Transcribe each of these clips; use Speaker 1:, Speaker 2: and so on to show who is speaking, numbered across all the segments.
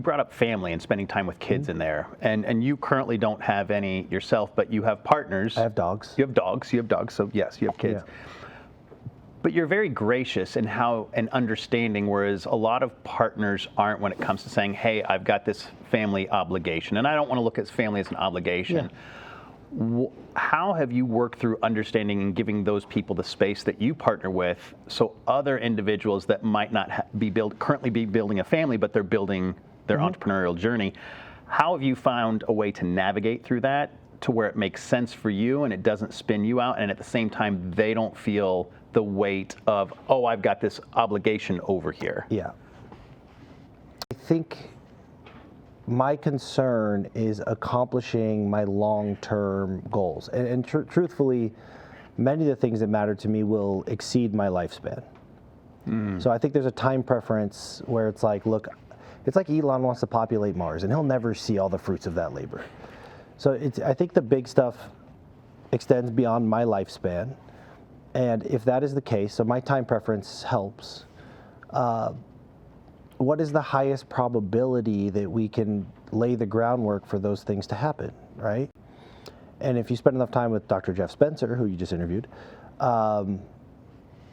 Speaker 1: brought up family and spending time with kids in there, and you currently don't have any yourself, but you have partners.
Speaker 2: I have dogs.
Speaker 1: You have dogs, so yes, you have kids.
Speaker 2: Yeah.
Speaker 1: But you're very gracious in how and understanding, whereas a lot of partners aren't when it comes to saying, hey, I've got this family obligation. And I don't want to look at family as an obligation. Yeah. How have you worked through understanding and giving those people the space that you partner with, so other individuals that might not currently be building a family, but they're building their entrepreneurial journey, how have you found a way to navigate through that to where it makes sense for you and it doesn't spin you out, and at the same time they don't feel the weight of, oh, I've got this obligation over here?
Speaker 2: Yeah. I think my concern is accomplishing my long-term goals. And truthfully, many of the things that matter to me will exceed my lifespan. So I think there's a time preference where it's like, look, it's like Elon wants to populate Mars, and he'll never see all the fruits of that labor. So I think the big stuff extends beyond my lifespan. And if that is the case, so my time preference helps, what is the highest probability that we can lay the groundwork for those things to happen, right? And if you spend enough time with Dr. Jeff Spencer, who you just interviewed,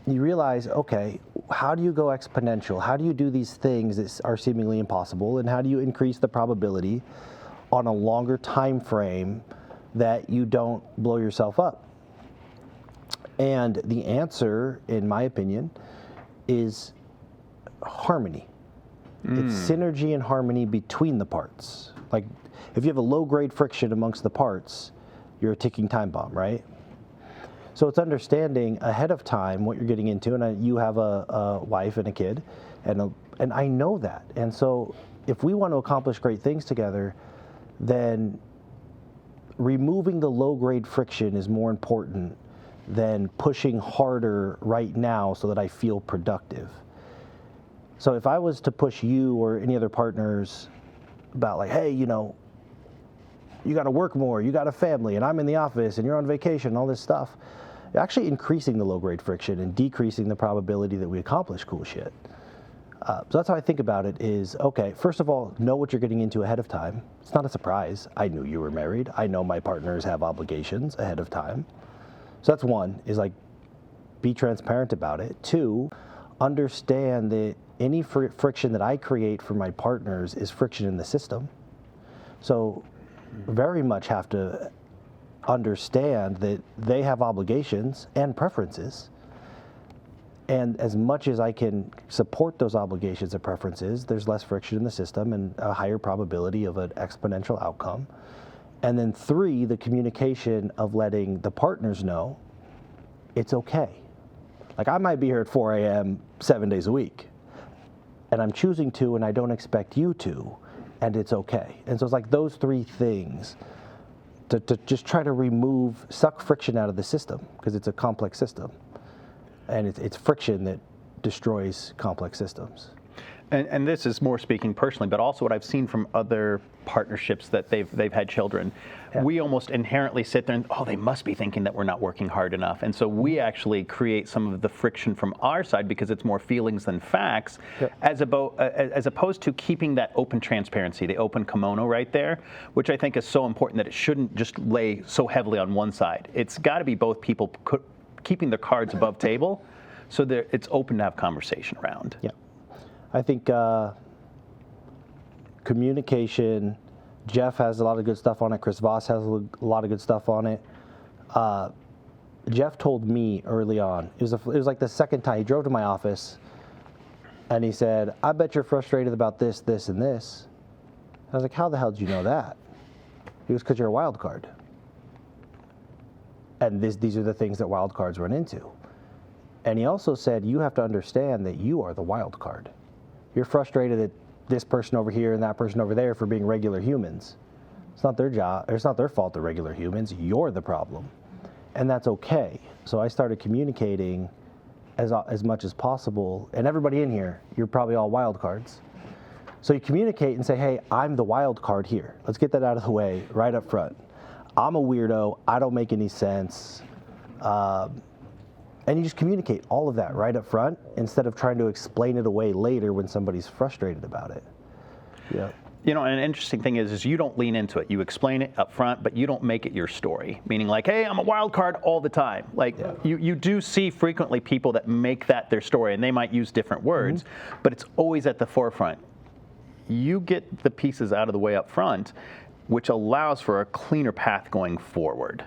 Speaker 2: you realize, okay, how do you go exponential? How do you do these things that are seemingly impossible? And how do you increase the probability on a longer time frame that you don't blow yourself up? And the answer, in my opinion, is harmony. It's synergy and harmony between the parts. Like, if you have a low-grade friction amongst the parts, you're a ticking time bomb, right? So it's understanding ahead of time what you're getting into, and you have a wife and a kid, and I know that. And so if we want to accomplish great things together, then removing the low-grade friction is more important than pushing harder right now so that I feel productive. So if I was to push you or any other partners about like, hey, you know, you got to work more, you got a family, and I'm in the office, and you're on vacation, all this stuff, actually increasing the low-grade friction and decreasing the probability that we accomplish cool shit. So that's how I think about it is, okay, first of all, know what you're getting into ahead of time. It's not a surprise. I knew you were married. I know my partners have obligations ahead of time. So that's one, is like, be transparent about it. Two, understand that any friction that I create for my partners is friction in the system. So very much have to understand that they have obligations and preferences. And as much as I can support those obligations and preferences, there's less friction in the system and a higher probability of an exponential outcome. And then three, the communication of letting the partners know it's okay. Like, I might be here at 4 a.m. 7 days a week, and I'm choosing to, and I don't expect you to, and it's okay. And so it's like those three things to just try to suck friction out of the system, because it's a complex system. And it's friction that destroys complex systems.
Speaker 1: And this is more speaking personally, but also what I've seen from other partnerships that they've had children. Yeah. We almost inherently sit there and, oh, they must be thinking that we're not working hard enough. And so we actually create some of the friction from our side because it's more feelings than facts, yep. as opposed to keeping that open transparency, the open kimono right there, which I think is so important that it shouldn't just lay so heavily on one side. It's got to be both people keeping their cards above table so that it's open to have conversation around.
Speaker 2: Yeah. I think communication, Jeff has a lot of good stuff on it. Chris Voss has a lot of good stuff on it. Jeff told me early on, it was like the second time he drove to my office, and he said, I bet you're frustrated about this, this, and this. I was like, how the hell did you know that? He goes, because you're a wild card. And these are the things that wild cards run into. And he also said, you have to understand that you are the wild card. You're frustrated at this person over here and that person over there for being regular humans. It's not their job, or it's not their fault they're regular humans. You're the problem. And that's okay. So I started communicating as much as possible. And everybody in here, you're probably all wild cards. So you communicate and say, hey, I'm the wild card here. Let's get that out of the way right up front. I'm a weirdo. I don't make any sense. And you just communicate all of that right up front instead of trying to explain it away later when somebody's frustrated about it. Yeah.
Speaker 1: You know, and an interesting thing is you don't lean into it. You explain it up front, but you don't make it your story. Meaning like, hey, I'm a wild card all the time. Like you do see frequently people that make that their story, and they might use different words, but it's always at the forefront. You get the pieces out of the way up front, which allows for a cleaner path going forward.